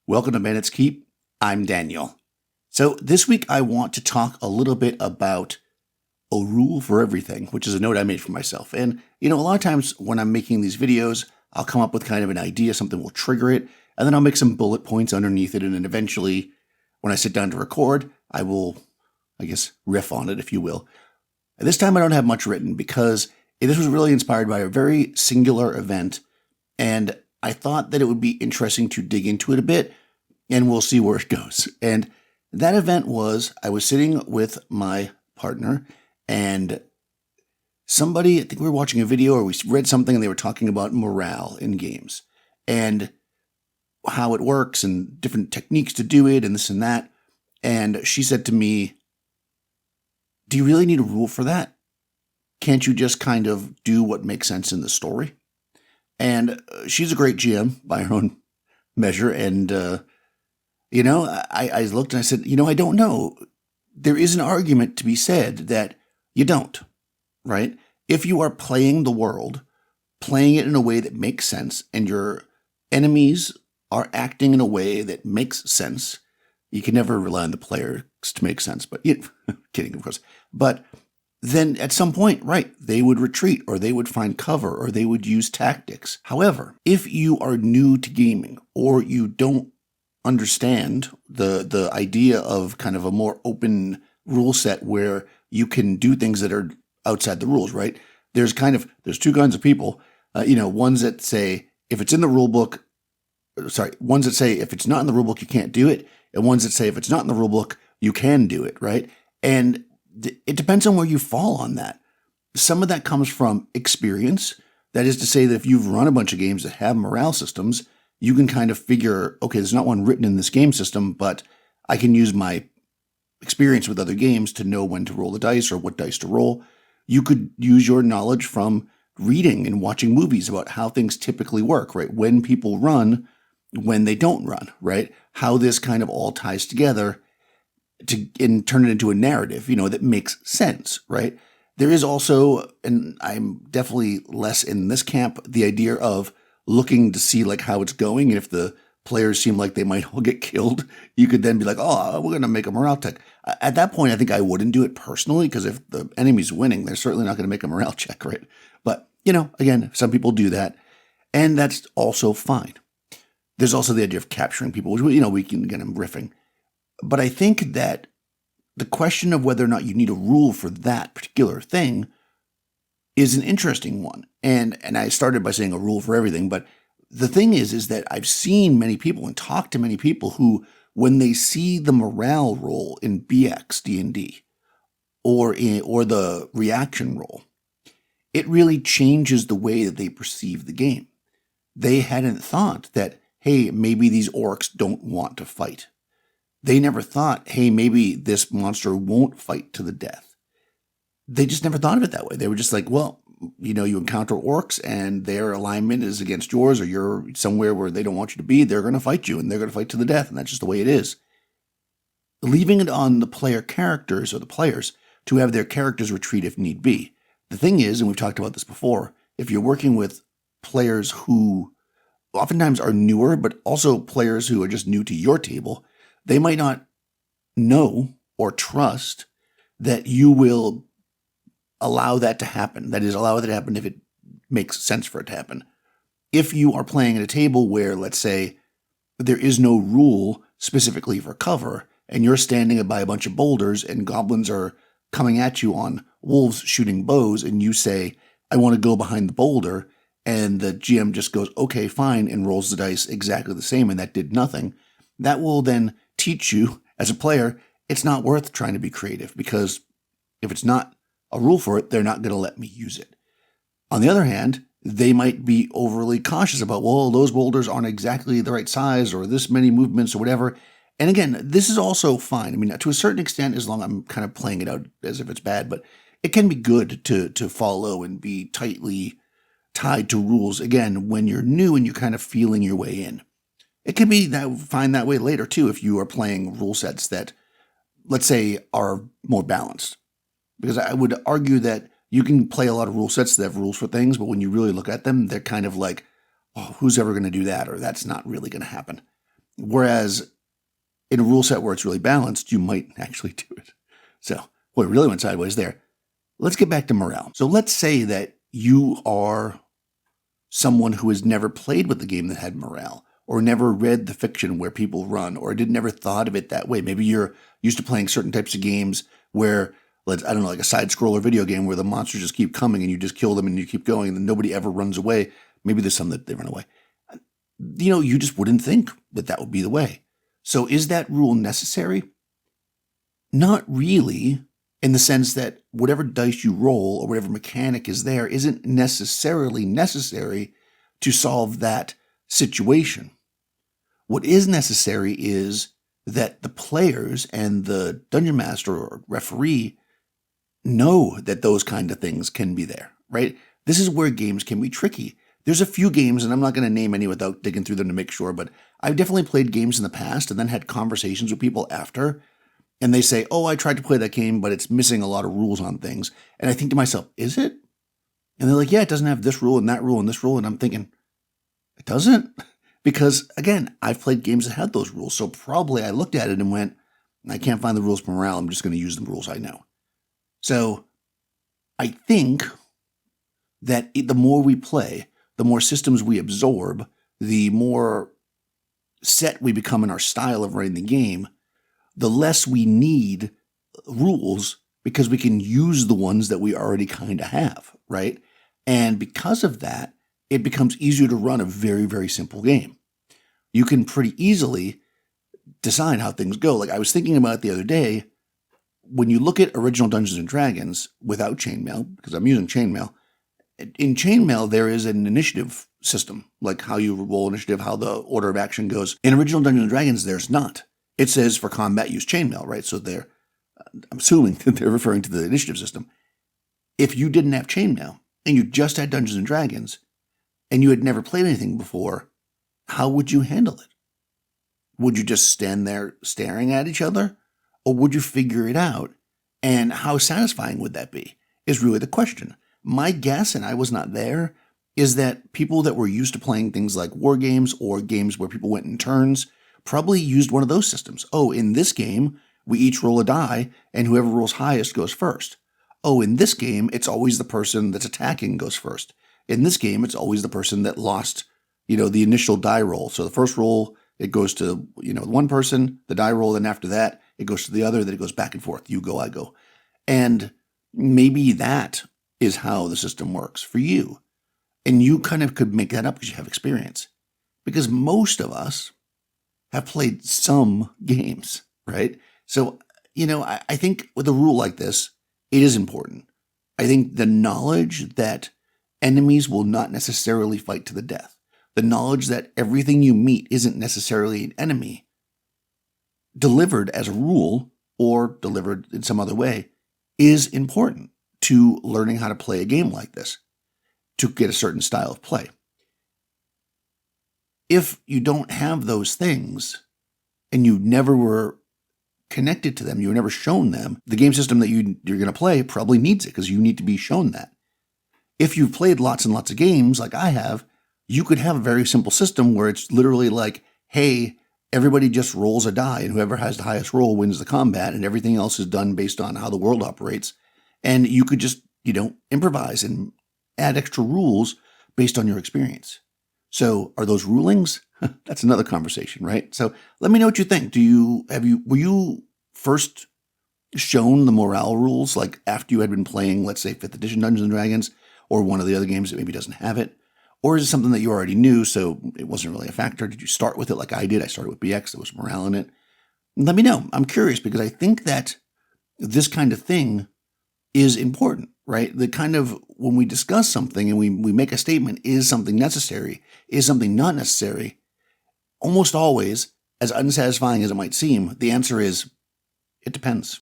Welcome to Bandit's Keep. I'm Daniel. So this week I want to talk a little bit about a rule for everything, which is a note I made for myself. And, a lot of times when I'm making these videos, I'll come up with kind of an idea, something will trigger it, and then I'll make some bullet points underneath it, and then eventually, when I sit down to record, I will, riff on it, if you will. And this time I don't have much written because this was really inspired by a very singular event, and I thought that it would be interesting to dig into it a bit, and we'll see where it goes. And that event was, I was sitting with my partner, and somebody, I think we were watching a video or we read something, and they were talking about morale in games, and how it works, and different techniques to do it, and this and that. And she said to me, "Do you really need a rule for that? Can't you just kind of do what makes sense in the story?" And she's a great GM by her own measure. And, I looked and I said, I don't know. There is an argument to be said that you don't, right? If you are playing the world, playing it in a way that makes sense, and your enemies are acting in a way that makes sense, you can never rely on the players to make sense, but kidding, of course. But then at some point, right, they would retreat, or they would find cover, or they would use tactics. However, if you are new to gaming, or you don't understand the idea of kind of a more open rule set where you can do things that are outside the rules, right? There's two kinds of people, ones that say, if it's in the rule book, ones that say, if it's not in the rule book, you can't do it, and ones that say, if it's not in the rule book, you can do it, right? And it depends on where you fall on that. Some of that comes from experience. That is to say that if you've run a bunch of games that have morale systems, you can kind of figure, okay, there's not one written in this game system, but I can use my experience with other games to know when to roll the dice or what dice to roll. You could use your knowledge from reading and watching movies about how things typically work, right? When people run, when they don't run, right? How this kind of all ties together and turn it into a narrative, that makes sense, right? There is also, and I'm definitely less in this camp, the idea of looking to see like how it's going. And if the players seem like they might all get killed, you could then be like, oh, we're going to make a morale check. At that point, I think I wouldn't do it personally, because if the enemy's winning, they're certainly not going to make a morale check, right? But, again, some people do that, and that's also fine. There's also the idea of capturing people, which, we can get them riffing. But I think that the question of whether or not you need a rule for that particular thing is an interesting one. And I started by saying a rule for everything, but the thing is that I've seen many people and talked to many people who, when they see the morale roll in BX D&D or the reaction roll, it really changes the way that they perceive the game. They hadn't thought that, hey, maybe these orcs don't want to fight. They never thought, hey, maybe this monster won't fight to the death. They just never thought of it that way. They were just like, well, you encounter orcs and their alignment is against yours, or you're somewhere where they don't want you to be. They're going to fight you, and they're going to fight to the death, and that's just the way it is. Leaving it on the player characters, or the players, to have their characters retreat if need be. The thing is, and we've talked about this before, if you're working with players who oftentimes are newer, but also players who are just new to your table, they might not know or trust that you will allow that to happen. That is, allow it to happen if it makes sense for it to happen. If you are playing at a table where, let's say, there is no rule specifically for cover, and you're standing by a bunch of boulders and goblins are coming at you on wolves shooting bows, and you say, I want to go behind the boulder, and the GM just goes, okay, fine, and rolls the dice exactly the same, and that did nothing, that will then teach you as a player, it's not worth trying to be creative, because if it's not a rule for it, they're not going to let me use it. On the other hand, they might be overly cautious about, well, those boulders aren't exactly the right size, or this many movements, or whatever. And again, this is also fine. I mean, to a certain extent, as long as I'm kind of playing it out as if it's bad, but it can be good to follow and be tightly tied to rules, again, when you're new and you're kind of feeling your way in. It can be fine that way later, too, if you are playing rule sets that, let's say, are more balanced. Because I would argue that you can play a lot of rule sets that have rules for things, but when you really look at them, they're kind of like, oh, who's ever going to do that? Or that's not really going to happen. Whereas in a rule set where it's really balanced, you might actually do it. So, boy, it really went sideways there. Let's get back to morale. So let's say that you are someone who has never played with a game that had morale, or never read the fiction where people run, or never thought of it that way. Maybe you're used to playing certain types of games where, I don't know, like a side-scroller video game where the monsters just keep coming and you just kill them and you keep going and then nobody ever runs away. Maybe there's some that they run away. You just wouldn't think that would be the way. So is that rule necessary? Not really, in the sense that whatever dice you roll or whatever mechanic is there isn't necessarily necessary to solve that situation. What is necessary is that the players and the dungeon master or referee know that those kind of things can be there, right? This is where games can be tricky. There's a few games, and I'm not going to name any without digging through them to make sure, but I've definitely played games in the past and then had conversations with people after, and they say, oh, I tried to play that game, but it's missing a lot of rules on things. And I think to myself, is it? And they're like, yeah, it doesn't have this rule and that rule and this rule. And I'm thinking, it doesn't? Because, again, I've played games that had those rules. So probably I looked at it and went, I can't find the rules for morale. I'm just going to use the rules I know. So I think that the more we play, the more systems we absorb, the more set we become in our style of running the game, the less we need rules because we can use the ones that we already kind of have, right? And because of that, it becomes easier to run a very, very simple game. You can pretty easily decide how things go. Like I was thinking about it the other day, when you look at original Dungeons & Dragons without Chainmail, because I'm using Chainmail, in Chainmail there is an initiative system, like how you roll initiative, how the order of action goes. In original Dungeons & Dragons, there's not. It says for combat, use Chainmail, right? So I'm assuming that they're referring to the initiative system. If you didn't have Chainmail and you just had Dungeons & Dragons and you had never played anything before, how would you handle it? Would you just stand there staring at each other? Or would you figure it out? And how satisfying would that be is really the question. My guess, and I was not there, is that people that were used to playing things like war games or games where people went in turns probably used one of those systems. Oh, in this game, we each roll a die, and whoever rolls highest goes first. Oh, in this game, it's always the person that's attacking goes first. In this game, it's always the person that lost, the initial die roll. So the first roll, it goes to, one person, the die roll, then after that, it goes to the other, then it goes back and forth. You go, I go. And maybe that is how the system works for you. And you kind of could make that up because you have experience. Because most of us have played some games, right? So, I think with a rule like this, it is important. I think the knowledge that enemies will not necessarily fight to the death, the knowledge that everything you meet isn't necessarily an enemy, delivered as a rule or delivered in some other way, is important to learning how to play a game like this, to get a certain style of play. If you don't have those things and you never were connected to them, you were never shown them, the game system that you're going to play probably needs it because you need to be shown that. If you've played lots and lots of games like I have, you could have a very simple system where it's literally like, hey, everybody just rolls a die and whoever has the highest roll wins the combat and everything else is done based on how the world operates. And you could just, improvise and add extra rules based on your experience. So are those rulings? That's another conversation, right? So let me know what you think. Were you first shown the morale rules like after you had been playing, let's say 5th edition Dungeons & Dragons or one of the other games that maybe doesn't have it? Or is it something that you already knew, so it wasn't really a factor? Did you start with it like I did? I started with BX, there was morale in it. Let me know. I'm curious because I think that this kind of thing is important, right? The kind of, when we discuss something and we make a statement, is something necessary, is something not necessary, almost always, as unsatisfying as it might seem, the answer is, it depends.